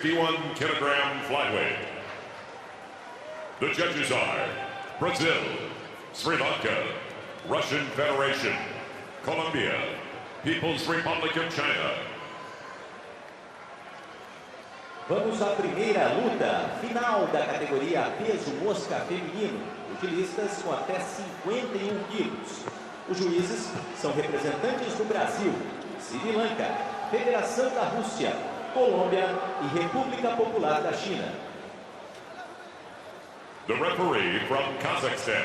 51-kilogram flyweight. The judges are Brazil, Sri Lanka, Russian Federation, Colombia, People's Republic of China. Vamos à primeira luta, final da categoria peso mosca feminino, utilistas com até 51 quilos. Os juízes são representantes do Brasil, Sri Lanka, Federação da Rússia, Colômbia e República Popular da China. The referee from Kazakhstan.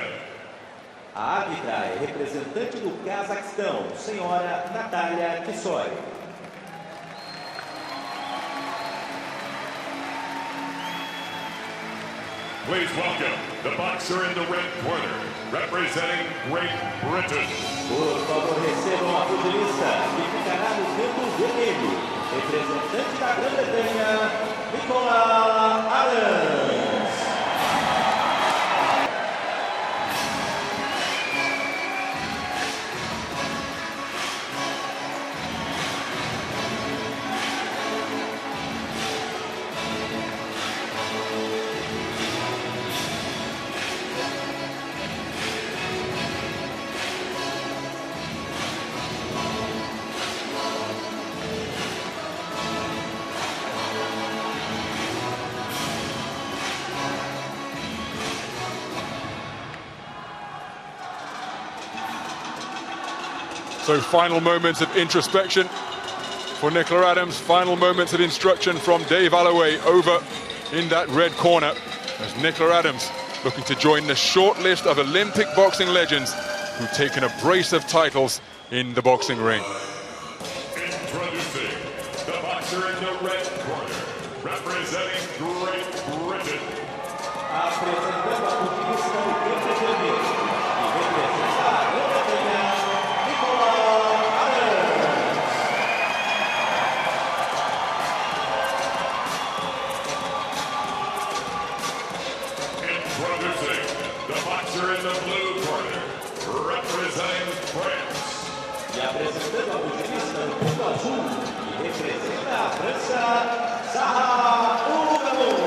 A árbitra é representante do Cazaquistão, senhora Natália Kissoy. Please welcome the boxer in the red corner, representing Great Britain. Por favor, recebam a pugilista que ficará no canto vermelho, representante da Grã-Bretanha, Nicola Адамс. So final moments of introspection for Nicola Адамс, final moments of instruction from Dave Alloway over in that red corner as Nicola Адамs looking to join the short list of Olympic boxing legends who've taken a brace of titles in the boxing ring. Introducing the boxer in the red corner, representing Great Britain. Apresentando a pugilista no canto vermelho e representa a Grã-Bretanha, Nicola Адамс. Introducing the boxer in the blue corner, representing France. E apresentando a pugilista no canto azul e representa a França, Sara, Uramun.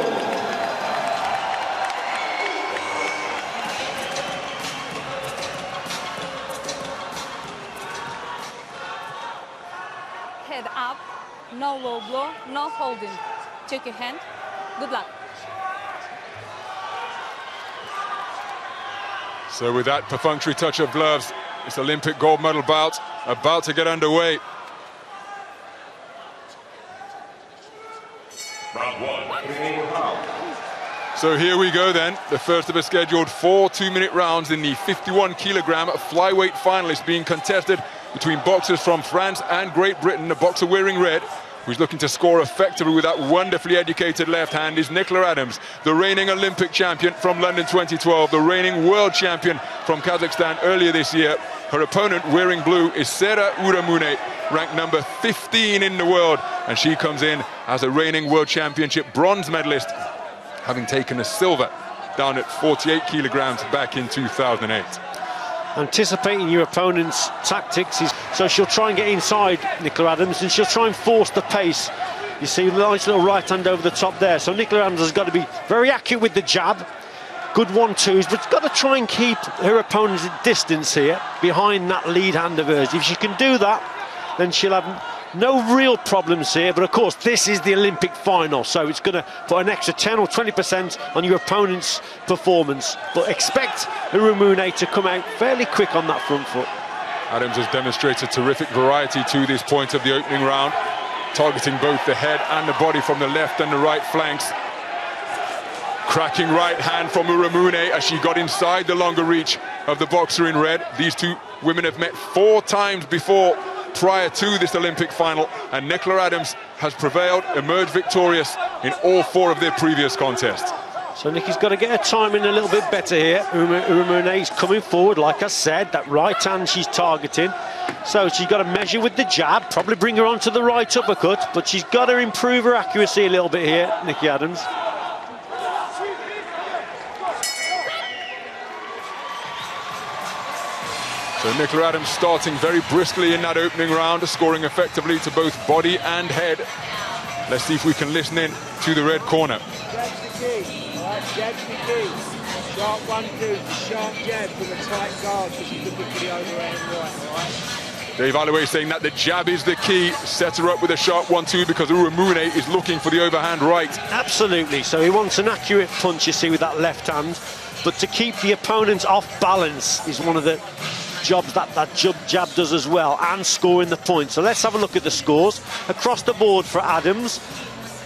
Head up, no low blow, no holding. Check your hand. Good luck. So with that perfunctory touch of gloves, this Olympic gold medal bout about to get underway. Round one. So here we go then, the first of a scheduled 4 2-minute rounds in the 51-kilogram flyweight finalists being contested between boxers from France and Great Britain. The boxer wearing red, who's looking to score effectively with that wonderfully educated left hand, is Nicola Адамс, the reigning Olympic champion from London 2012, the reigning world champion from Kazakhstan earlier this year. Her opponent wearing blue is Sara Ourahmoune, ranked number 15 in the world, and she comes in as a reigning world championship bronze medalist, having taken a silver down at 48 kilograms back in 2008. Anticipating your opponent's tactics, so she'll try and get inside Nicola Адамs and she'll try and force the pace. You see a nice little right hand over the top there, so Nicola Адамs has got to be very accurate with the jab, good 1-2s, but got to try and keep her opponent's distance here behind that lead hand of hers. If she can do that, then she'll have no real problems here. But of course, this is the Olympic final, so it's going to put an extra 10 or 20% on your opponent's performance. But expect Ourahmoune to come out fairly quick on that front foot. Адамs has demonstrated terrific variety to this point of the opening round, targeting both the head and the body from the left and the right flanks. Cracking right hand from Ourahmoune as she got inside the longer reach of the boxer in red. These two women have met 4 times before prior to this Olympic final, and Nicola Адамs has prevailed, emerged victorious in all 4 of their previous contests. So Nicky's got to get her timing a little bit better here. Ourahmoune's coming forward, like I said, that right hand she's targeting. So she's got to measure with the jab, probably bring her onto the right uppercut, but she's got to improve her accuracy a little bit here, Nicky Адамs. So Nicola Адамs starting very briskly in that opening round, scoring effectively to both body and head. Let's see if we can listen in to the red corner. Jab's the key, all right? Jab's the key. Sharp 1-2, sharp jab from a tight guard because he's looking for the overhand right, all right? Dave Alloway saying that the jab is the key. Set her up with a sharp 1-2 because Ourahmoune is looking for the overhand right. Absolutely. So he wants an accurate punch, you see, with that left hand. But to keep the opponents off balance is one of the jobs that jab does as well, and scoring the points. So let's have a look at the scores across the board for Adams.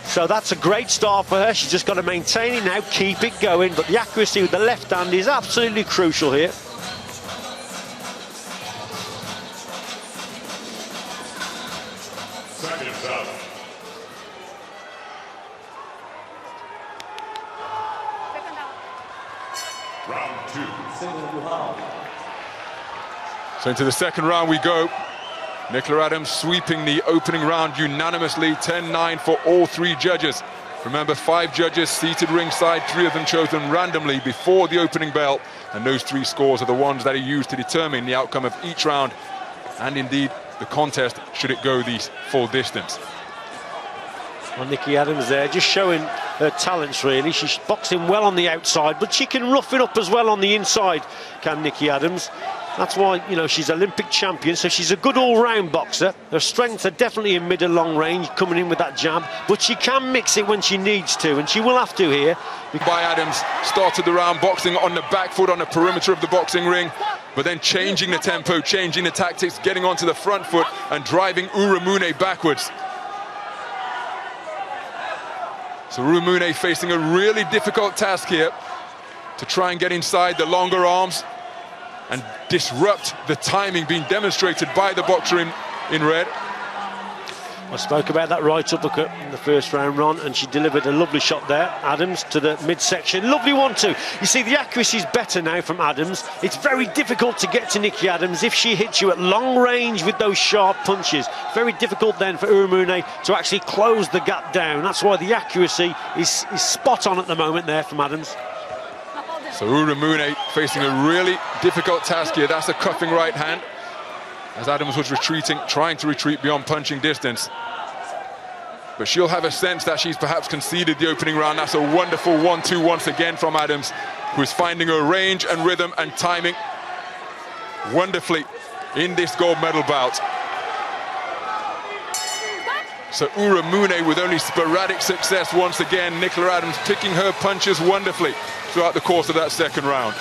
So that's a great start for her. She's just got to maintain it now, keep it going. But the accuracy with the left hand is absolutely crucial here. Seconds up. Round 2. So into the second round we go. Nicola Adams sweeping the opening round unanimously, 10-9 for all 3 judges. Remember, 5 judges seated ringside, 3 of them chosen randomly before the opening bell, and those 3 scores are the ones that are used to determine the outcome of each round, and indeed the contest, should it go the full distance. Well, Nicky Adams there, just showing her talents really. She's boxing well on the outside, but she can rough it up as well on the inside, can Nicky Adams. That's why, you know, she's Olympic champion, so she's a good all-round boxer. Her strengths are definitely in mid and long range, coming in with that jab, but she can mix it when she needs to, and she will have to here. By Adams, started the round boxing on the back foot on the perimeter of the boxing ring, but then changing the tempo, changing the tactics, getting onto the front foot and driving Ourahmoune backwards. So Ourahmoune facing a really difficult task here to try and get inside the longer arms and disrupt the timing being demonstrated by the boxer in red. I spoke about that right uppercut in the first round, Ron, and she delivered a lovely shot there. Adams to the midsection. Lovely 1-2. You see, the accuracy is better now from Adams. It's very difficult to get to Nicky Adams if she hits you at long range with those sharp punches. Very difficult then for Ourahmoune to actually close the gap down. That's why the accuracy is spot on at the moment there from Adams. So Ourahmoune facing a really difficult task here. That's a cuffing right hand, as Adams was retreating, trying to retreat beyond punching distance. But she'll have a sense that she's perhaps conceded the opening round. That's a wonderful 1-2 once again from Adams, who is finding her range and rhythm and timing wonderfully in this gold medal bout. So Ourahmoune with only sporadic success once again. Nicola Adams picking her punches wonderfully throughout the course of that second round.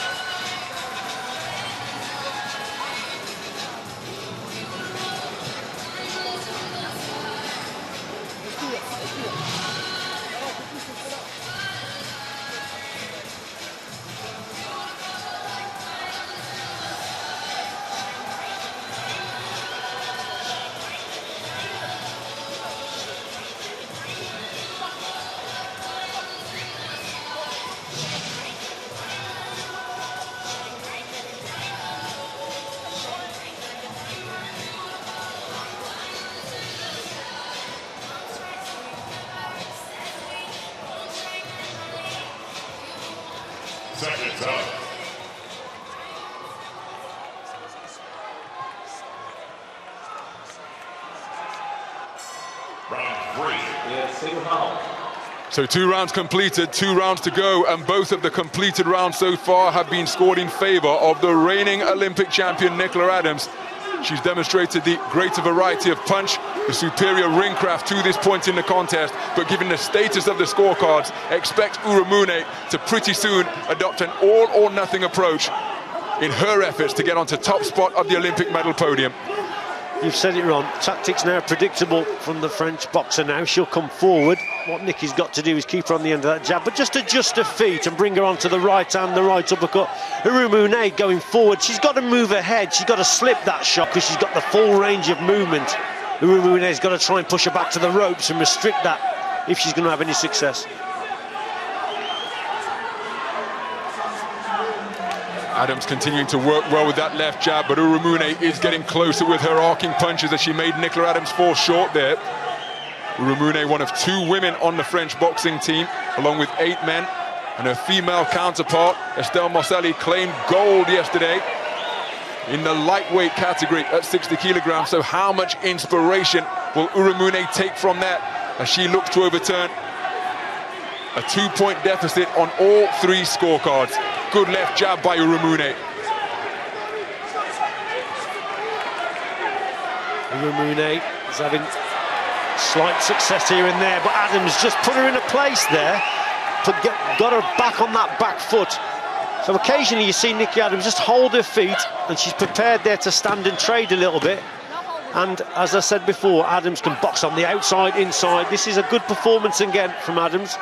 Seconds up. Round 3. So 2 rounds completed, 2 rounds to go, and both of the completed rounds so far have been scored in favor of the reigning Olympic champion Nicola Adams. She's demonstrated the greater variety of punch, the superior ring craft to this point in the contest, but given the status of the scorecards, expect Ourahmoune to pretty soon adopt an all-or-nothing approach in her efforts to get onto top spot of the Olympic medal podium. You've said it, Ron. Tactics now predictable from the French boxer now. She'll come forward. What Nicky's got to do is keep her on the end of that jab, but just adjust her feet and bring her onto the right hand, the right uppercut. Ourahmoune going forward. She's got to move her head. She's got to slip that shot because she's got the full range of movement. Ourahmoune's got to try and push her back to the ropes and restrict that if she's going to have any success. Adams continuing to work well with that left jab, but Ourahmoune is getting closer with her arcing punches as she made Nicola Adams fall short there. Ourahmoune, one of 2 women on the French boxing team, along with 8 men, and her female counterpart, Estelle Marcelli, claimed gold yesterday in the lightweight category at 60 kilograms. So how much inspiration will Ourahmoune take from that as she looks to overturn a 2-point deficit on all 3 scorecards. Good left jab by Ourahmoune. Ourahmoune is having slight success here and there, but Адамс just put her in a place there, got her back on that back foot. So occasionally you see Nikki Адамs just hold her feet, and she's prepared there to stand and trade a little bit. And as I said before, Адамs can box on the outside, inside. This is a good performance again from Адамs.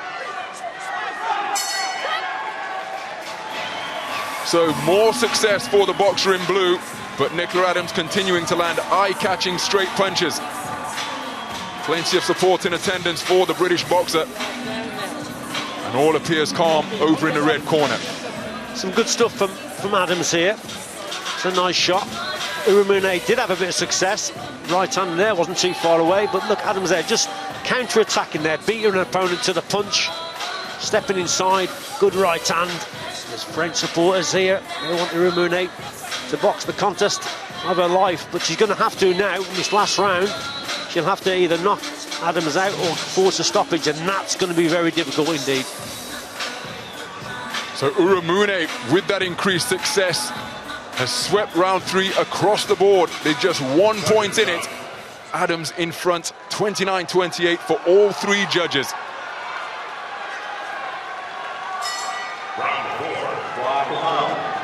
So more success for the boxer in blue, but Nicola Адамs continuing to land eye-catching straight punches. Plenty of support in attendance for the British boxer. And all appears calm over in the red corner. Some good stuff from Адамs here. It's a nice shot. Ourahmoune did have a bit of success. Right hand there, wasn't too far away, but look, Адамs there just counter-attacking there, beating an opponent to the punch, stepping inside, good right hand. There's French supporters here. They want Ourahmoune to box the contest of her life, but she's going to have to now in this last round. She'll have to either knock Адамs out or force a stoppage, and that's going to be very difficult indeed. So Ourahmoune, with that increased success, has swept round 3 across the board. There's just 1 point in it. Адамs in front, 29-28 for all 3 judges.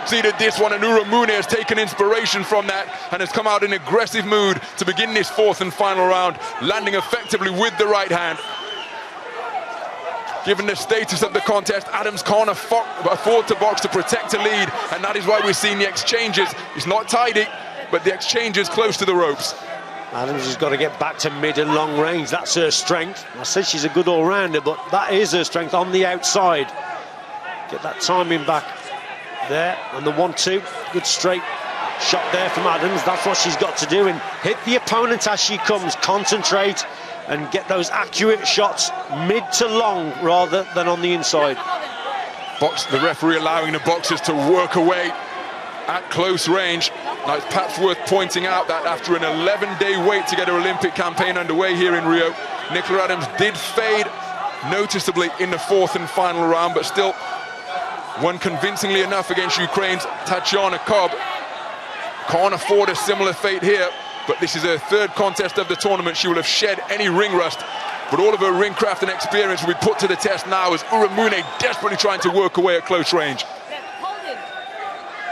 Seeded this one, and Ourahmoune has taken inspiration from that and has come out in aggressive mood to begin this 4th and final round, landing effectively with the right hand. Given the status of the contest, Адамs can't afford to box to protect a lead, and that is why we're seeing the exchanges. It's not tidy, but the exchanges close to the ropes. Адамs has got to get back to mid and long range. That's her strength. I said she's a good all-rounder, but that is her strength on the outside. Get that timing back there, and the 1-2. Good straight shot there from Адамs. That's what she's got to do, and hit the opponent as she comes. Concentrate and get those accurate shots mid to long rather than on the inside. The referee allowing the boxers to work away at close range. Now it's perhaps worth pointing out that after an 11-day wait to get her Olympic campaign underway here in Rio, Nicola Адамs did fade noticeably in the 4th and final round, but still won convincingly enough against Ukraine's Tatiana Cobb. Can't afford a similar fate here, but this is her 3rd contest of the tournament. She will have shed any ring rust, but all of her ring craft and experience will be put to the test now as Ourahmoune desperately trying to work away at close range.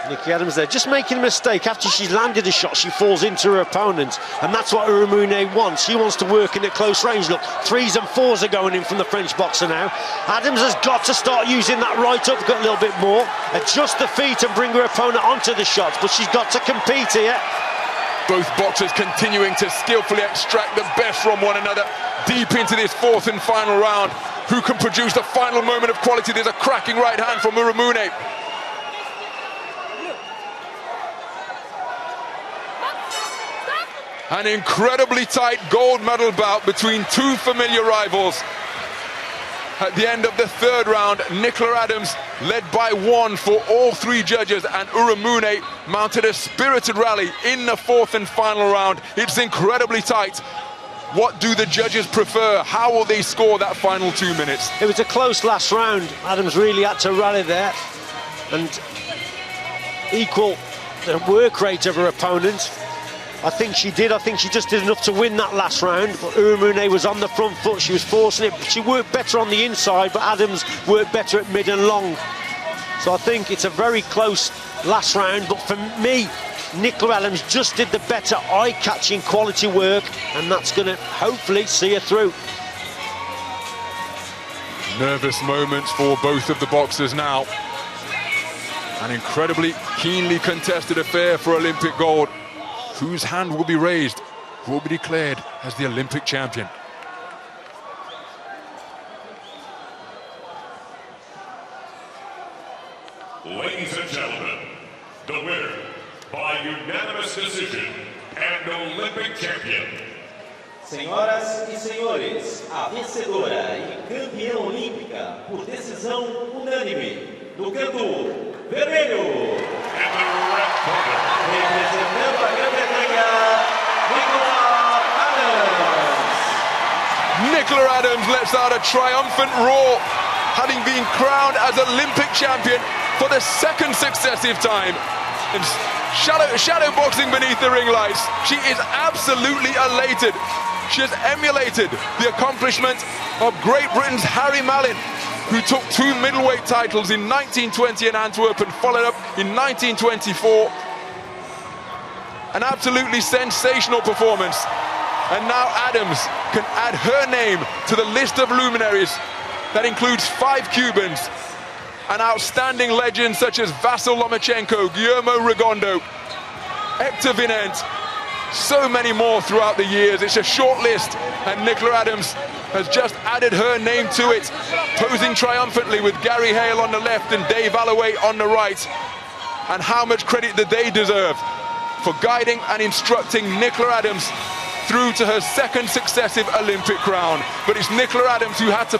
Nikki Адамs there, just making a mistake. After she's landed a shot, she falls into her opponent, and that's what Ourahmoune wants. She wants to work in at close range. Look, 3s and 4s are going in from the French boxer now. Адамs has got to start using that right uppercut a little bit more, adjust the feet and bring her opponent onto the shots, but she's got to compete here. Both boxers continuing to skillfully extract the best from one another deep into this 4th and final round. Who can produce the final moment of quality? There's a cracking right hand from Ourahmoune. An incredibly tight gold medal bout between 2 familiar rivals. At the end of the 3rd round, Nicola Адамs led by 1 for all 3 judges, and Ourahmoune mounted a spirited rally in the 4th and final round. It's incredibly tight. What do the judges prefer? How will they score that final 2 minutes? It was a close last round. Адамs really had to rally there and equal the work rate of her opponent. I think she did. I think she just did enough to win that last round, but Ourahmoune was on the front foot. She was forcing it. She worked better on the inside, but Адамs worked better at mid and long. So I think it's a very close last round, but for me, Nicola Адамs just did the better eye-catching quality work, and that's going to hopefully see her through. Nervous moments for both of the boxers now. An incredibly keenly contested affair for Olympic gold. Whose hand will be raised? Who will be declared as the Olympic champion? Ladies and gentlemen, the winner by unanimous decision and Olympic champion. Senhoras e senhores, a vencedora e campeã olímpica por decisão unânime no canto vermelho. And the red corner, representando a Grã-Bretanha, Nicola Адамs. Nicola Adams lets out a triumphant roar, having been crowned as Olympic champion for the second successive time. And shadow boxing beneath the ring lights. She is absolutely elated. She has emulated the accomplishment of Great Britain's Harry Mallin, who took 2 middleweight titles in 1920 in Antwerp and followed up in 1924. An absolutely sensational performance. And now Adams can add her name to the list of luminaries that includes 5 Cubans and outstanding legends such as Vasyl Lomachenko, Guillermo Rigondeaux, Hector Vinent, so many more throughout the years. It's a short list, and Nicola Adams has just added her name to it, posing triumphantly with Gary Hale on the left and Dave Alloway on the right. And how much credit do they deserve for guiding and instructing Nicola Adams through to her second successive Olympic crown. But it's Nicola Adams who had to